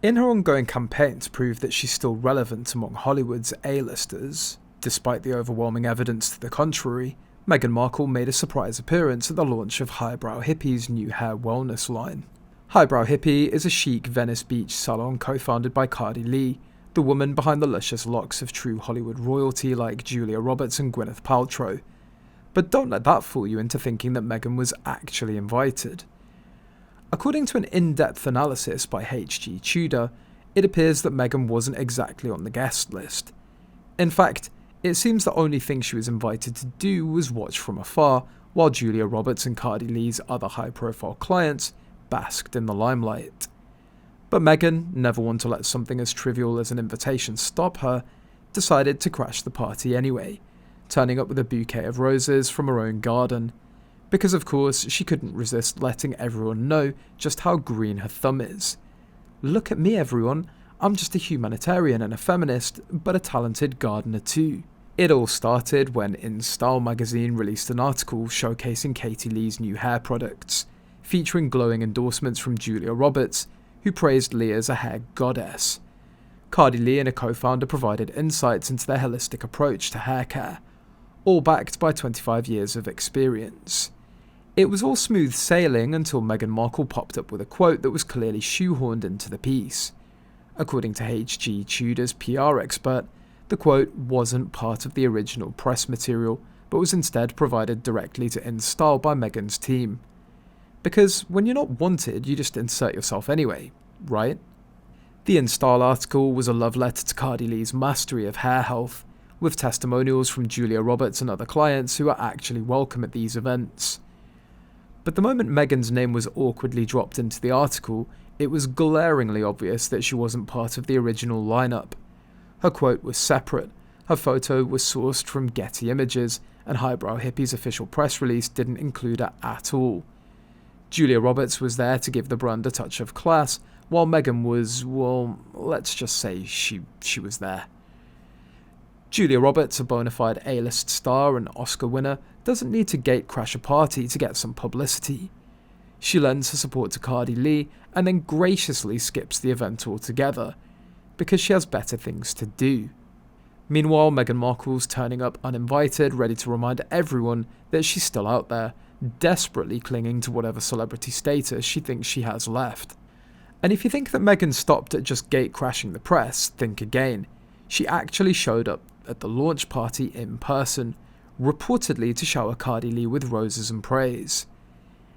In her ongoing campaign to prove that she's still relevant among Hollywood's A-listers, despite the overwhelming evidence to the contrary, Meghan Markle made a surprise appearance at the launch of Highbrow Hippie's new hair wellness line. Highbrow Hippie is a chic Venice Beach salon co-founded by Kadi, the woman behind the luscious locks of true Hollywood royalty like Julia Roberts and Gwyneth Paltrow. But don't let that fool you into thinking that Meghan was actually invited. According to an in-depth analysis by H.G. Tudor, it appears that Meghan wasn't exactly on the guest list. In fact, it seems the only thing she was invited to do was watch from afar while Julia Roberts and Kadi's other high-profile clients basked in the limelight. But Meghan, never one to let something as trivial as an invitation stop her, decided to crash the party anyway, turning up with a bouquet of roses from her own garden. Because of course, she couldn't resist letting everyone know just how green her thumb is. Look at me everyone, I'm just a humanitarian and a feminist, but a talented gardener too. It all started when In Style magazine released an article showcasing Katie Lee's new hair products, featuring glowing endorsements from Julia Roberts, who praised Lee as a hair goddess. Kadi Lee and a co-founder provided insights into their holistic approach to hair care, all backed by 25 years of experience. It was all smooth sailing until Meghan Markle popped up with a quote that was clearly shoehorned into the piece. According to H.G. Tudor's PR expert, the quote wasn't part of the original press material, but was instead provided directly to In Style by Meghan's team. Because when you're not wanted, you just insert yourself anyway, right? The In Style article was a love letter to Kadi Lee's mastery of hair health, with testimonials from Julia Roberts and other clients who are actually welcome at these events. But the moment Meghan's name was awkwardly dropped into the article, it was glaringly obvious that she wasn't part of the original lineup. Her quote was separate, her photo was sourced from Getty Images, and Highbrow Hippie's official press release didn't include her at all. Julia Roberts was there to give the brand a touch of class, while Meghan was, well, let's just say she was there. Julia Roberts, a bona fide A-list star and Oscar winner, doesn't need to gatecrash a party to get some publicity. She lends her support to Kadi Lee and then graciously skips the event altogether, because she has better things to do. Meanwhile, Meghan Markle's turning up uninvited, ready to remind everyone that she's still out there, desperately clinging to whatever celebrity status she thinks she has left. And if you think that Meghan stopped at just gatecrashing the press, think again. She actually showed up at the launch party in person, reportedly to shower Kadi Lee with roses and praise.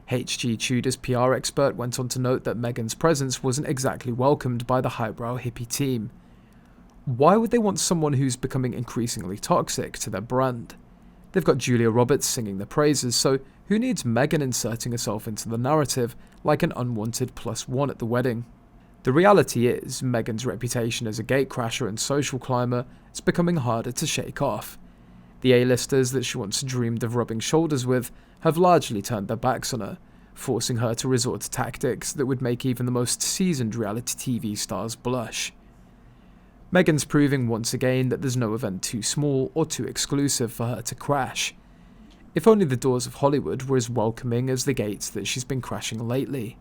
H.G. Tudor's PR expert went on to note that Meghan's presence wasn't exactly welcomed by the Highbrow Hippie team. Why would they want someone who's becoming increasingly toxic to their brand? They've got Julia Roberts singing the praises, so who needs Meghan inserting herself into the narrative like an unwanted +1 at the wedding? The reality is, Meghan's reputation as a gatecrasher and social climber is becoming harder to shake off. The A-listers that she once dreamed of rubbing shoulders with have largely turned their backs on her, forcing her to resort to tactics that would make even the most seasoned reality TV stars blush. Meghan's proving once again that there's no event too small or too exclusive for her to crash. If only the doors of Hollywood were as welcoming as the gates that she's been crashing lately.